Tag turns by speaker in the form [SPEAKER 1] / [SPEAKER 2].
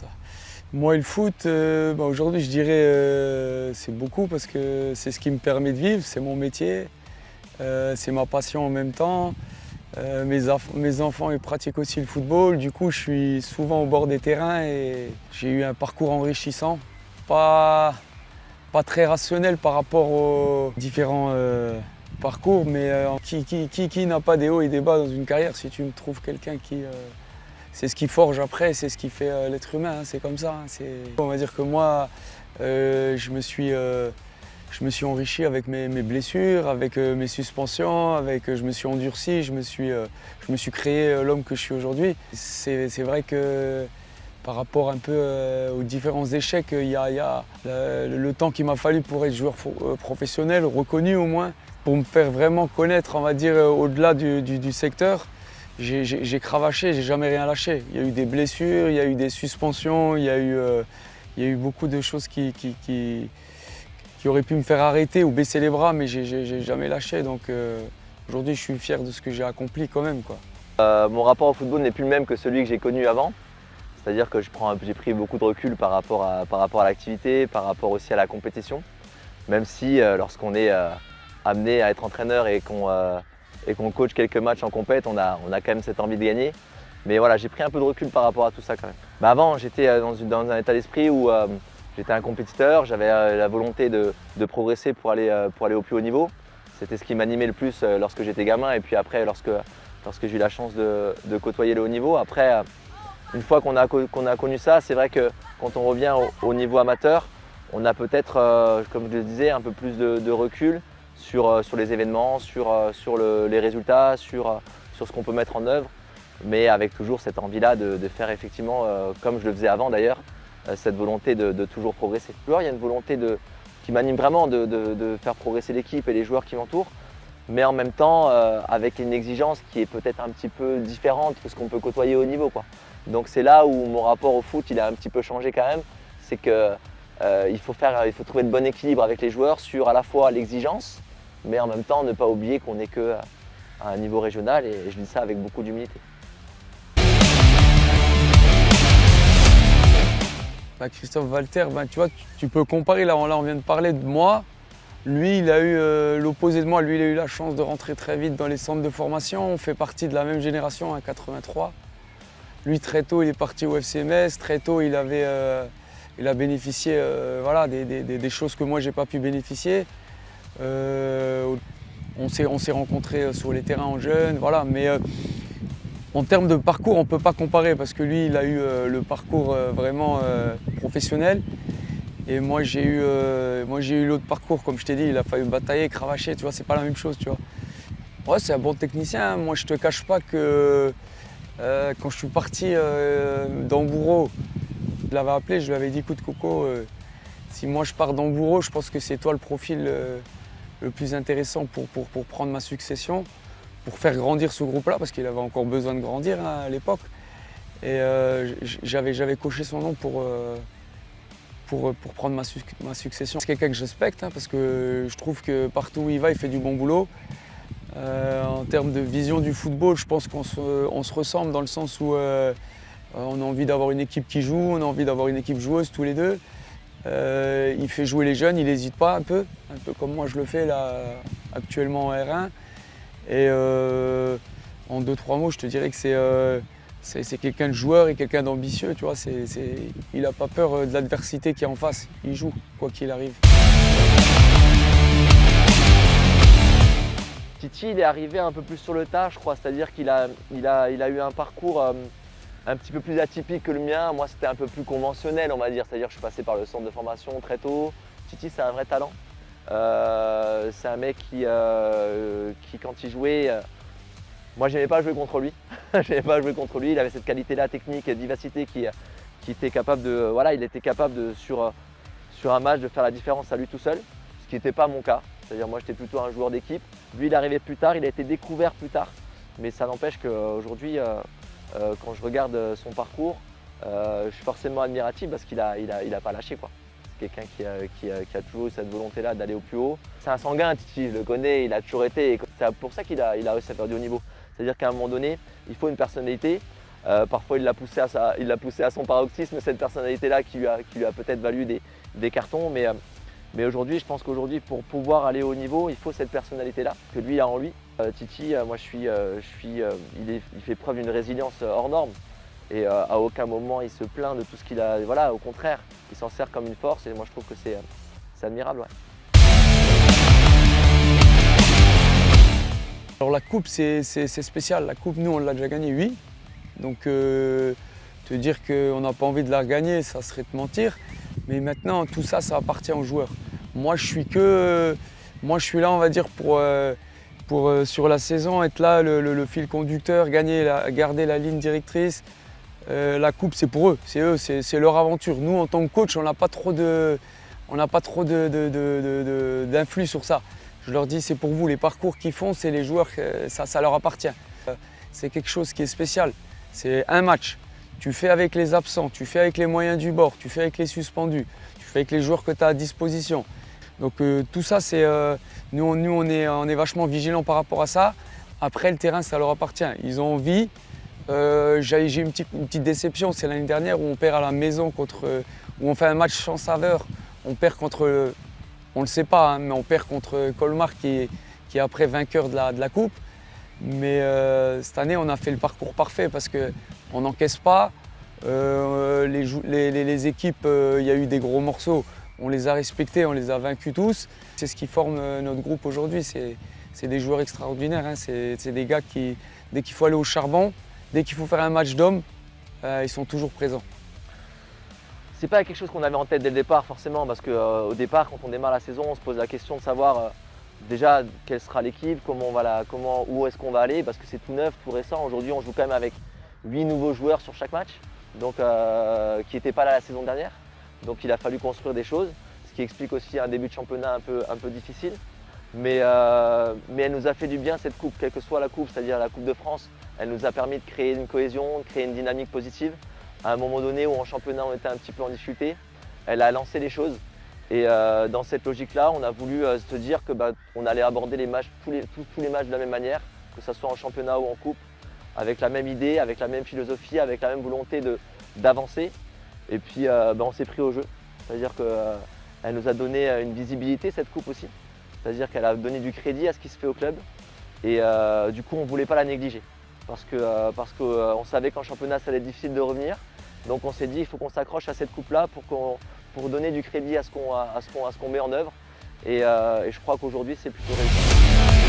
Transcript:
[SPEAKER 1] ça. Moi, le foot, aujourd'hui, je dirais c'est beaucoup parce que c'est ce qui me permet de vivre, c'est mon métier, c'est ma passion en même temps. Mes enfants ils pratiquent aussi le football, du coup, je suis souvent au bord des terrains et j'ai eu un parcours enrichissant. Pas, pas très rationnel par rapport aux différents parcours, mais qui n'a pas des hauts et des bas dans une carrière si tu me trouves quelqu'un qui. C'est ce qui forge après, c'est ce qui fait l'être humain, hein, c'est comme ça. Hein, on va dire que moi, je me suis enrichi avec mes blessures, avec mes suspensions, je me suis endurci, je me suis créé l'homme que je suis aujourd'hui. C'est vrai que par rapport un peu aux différents échecs, il y a le temps qu'il m'a fallu pour être joueur professionnel, reconnu au moins, pour me faire vraiment connaître, on va dire, au-delà du secteur. J'ai cravaché, j'ai jamais rien lâché. Il y a eu des blessures, il y a eu des suspensions, il y a eu beaucoup de choses qui auraient pu me faire arrêter ou baisser les bras, mais j'ai jamais lâché. Donc aujourd'hui, je suis fier de ce que j'ai accompli quand même, quoi.
[SPEAKER 2] Mon rapport au football n'est plus le même que celui que j'ai connu avant. C'est-à-dire que j'ai pris beaucoup de recul par rapport à l'activité, par rapport aussi à la compétition. Même si lorsqu'on est amené à être entraîneur et qu'on coach quelques matchs en compète, on a quand même cette envie de gagner. Mais voilà, j'ai pris un peu de recul par rapport à tout ça quand même. Avant, j'étais dans un état d'esprit où j'étais un compétiteur, j'avais la volonté de progresser pour aller au plus haut niveau. C'était ce qui m'animait le plus lorsque j'étais gamin et puis après lorsque j'ai eu la chance de côtoyer le haut niveau. Après, une fois qu'on a connu ça, c'est vrai que quand on revient au niveau amateur, on a peut-être, comme je le disais, un peu plus de recul sur les événements, sur les résultats, sur ce qu'on peut mettre en œuvre, mais avec toujours cette envie-là de faire effectivement, comme je le faisais avant d'ailleurs, cette volonté de toujours progresser. Il y a une volonté qui m'anime vraiment de faire progresser l'équipe et les joueurs qui m'entourent, mais en même temps avec une exigence qui est peut-être un petit peu différente que ce qu'on peut côtoyer au niveau, quoi. Donc c'est là où mon rapport au foot il a un petit peu changé quand même, c'est que il faut trouver le bon équilibre avec les joueurs sur à la fois l'exigence, mais en même temps ne pas oublier qu'on n'est qu'à un niveau régional et je dis ça avec beaucoup d'humilité.
[SPEAKER 1] Christophe Walter, tu vois, tu peux comparer, là on vient de parler de moi. Lui, il a eu l'opposé de moi, lui il a eu la chance de rentrer très vite dans les centres de formation. On fait partie de la même génération, en 83. Lui, très tôt, il est parti au FCMS. Très tôt, il a bénéficié des choses que moi, j'ai pas pu bénéficier. On s'est rencontrés sur les terrains en jeune, voilà. Mais en termes de parcours, on ne peut pas comparer parce que lui, il a eu le parcours vraiment professionnel. Et moi, j'ai eu l'autre parcours, comme je t'ai dit, il a fallu batailler, cravacher, tu vois, c'est pas la même chose, tu vois. Ouais, c'est un bon technicien. Moi, je te cache pas que quand je suis parti d'Hambourg, je l'avais appelé, je lui avais dit écoute Coco, si moi je pars d'Hambourg, je pense que c'est toi le profil le plus intéressant pour prendre ma succession, pour faire grandir ce groupe-là, parce qu'il avait encore besoin de grandir hein, à l'époque. Et j'avais coché son nom pour prendre ma succession. C'est quelqu'un que je respecte hein, parce que je trouve que partout où il va, il fait du bon boulot. En termes de vision du football, je pense qu'on se ressemble dans le sens où on a envie d'avoir une équipe qui joue, on a envie d'avoir une équipe joueuse tous les deux. Il fait jouer les jeunes, il n'hésite pas un peu comme moi je le fais là actuellement en R1. Et en 2-3 mots, je te dirais que c'est quelqu'un de joueur et quelqu'un d'ambitieux, tu vois. Il n'a pas peur de l'adversité qui est en face, il joue quoi qu'il arrive.
[SPEAKER 2] Titi, il est arrivé un peu plus sur le tas, je crois, c'est-à-dire qu'il a eu un parcours un petit peu plus atypique que le mien. Moi, c'était un peu plus conventionnel, on va dire, c'est-à-dire que je suis passé par le centre de formation très tôt. Titi, c'est un vrai talent. C'est un mec qui quand il jouait, moi, j'aimais pas jouer contre lui. J'aimais pas jouer contre lui. Il avait cette qualité-là, technique, vivacité, qui était capable de, voilà, il était capable de sur un match de faire la différence à lui tout seul, ce qui n'était pas mon cas. C'est-à-dire moi j'étais plutôt un joueur d'équipe. Lui il est arrivé plus tard, il a été découvert plus tard. Mais ça n'empêche qu'aujourd'hui, quand je regarde son parcours, je suis forcément admiratif parce qu'il a pas lâché, quoi. C'est quelqu'un qui a toujours eu cette volonté-là d'aller au plus haut. C'est un sanguin, Titi, je le connais, il a toujours été. C'est pour ça qu'il a réussi à faire du haut niveau. C'est-à-dire qu'à un moment donné, il faut une personnalité Parfois il l'a poussé à son paroxysme, cette personnalité-là qui lui a peut-être valu des cartons. Mais aujourd'hui, je pense qu'aujourd'hui, pour pouvoir aller au niveau, il faut cette personnalité-là que lui a en lui. Titi, moi il fait preuve d'une résilience hors norme. Et à aucun moment il se plaint de tout ce qu'il a. Voilà, au contraire, il s'en sert comme une force et moi je trouve que c'est admirable. Ouais.
[SPEAKER 1] Alors la coupe c'est spécial, la coupe nous on l'a déjà gagnée, oui. Donc te dire qu'on n'a pas envie de la regagner, ça serait te mentir. Mais maintenant tout ça, ça appartient aux joueurs. Moi je suis là on va dire pour sur la saison être là le fil conducteur, garder la ligne directrice. La coupe c'est pour eux, c'est leur aventure. Nous en tant que coach on n'a pas trop d'influx sur ça. Je leur dis c'est pour vous, les parcours qu'ils font, c'est les joueurs, ça leur appartient. C'est quelque chose qui est spécial, c'est un match. Tu fais avec les absents, tu fais avec les moyens du bord, tu fais avec les suspendus, tu fais avec les joueurs que tu as à disposition. Donc tout ça, nous on est vachement vigilants par rapport à ça. Après le terrain, ça leur appartient. Ils ont envie. J'ai une petite déception, c'est l'année dernière où on perd à la maison où on fait un match sans saveur. On perd contre, on le sait pas, hein, mais on perd contre Colmar qui est après vainqueur de la coupe. Mais cette année, on a fait le parcours parfait parce qu'on n'encaisse pas. Les équipes, il y a eu des gros morceaux. On les a respectés, on les a vaincus tous. C'est ce qui forme notre groupe aujourd'hui. C'est des joueurs extraordinaires. Hein. C'est des gars qui, dès qu'il faut aller au charbon, dès qu'il faut faire un match d'hommes, ils sont toujours présents.
[SPEAKER 2] C'est pas quelque chose qu'on avait en tête dès le départ forcément, parce qu'au départ, quand on démarre la saison, on se pose la question de savoir déjà quelle sera l'équipe, où est-ce qu'on va aller, parce que c'est tout neuf, tout récent. Aujourd'hui, on joue quand même avec 8 nouveaux joueurs sur chaque match, donc qui n'étaient pas là la saison dernière. Donc il a fallu construire des choses, ce qui explique aussi un début de championnat un peu difficile. Mais elle nous a fait du bien cette coupe, quelle que soit la coupe, c'est-à-dire la Coupe de France. Elle nous a permis de créer une cohésion, de créer une dynamique positive. À un moment donné où en championnat on était un petit peu en difficulté, elle a lancé les choses. Et dans cette logique-là, on a voulu se dire qu'on allait aborder les matchs, tous les matchs de la même manière, que ce soit en championnat ou en coupe, avec la même idée, avec la même philosophie, avec la même volonté d'avancer. Et puis on s'est pris au jeu. C'est-à-dire qu'elle nous a donné une visibilité, cette coupe aussi. C'est-à-dire qu'elle a donné du crédit à ce qui se fait au club. Et du coup, on ne voulait pas la négliger. Parce qu'on savait qu'en championnat, ça allait être difficile de revenir. Donc on s'est dit, il faut qu'on s'accroche à cette coupe-là pour donner du crédit à ce qu'on met en œuvre. Et je crois qu'aujourd'hui, c'est plutôt réussi.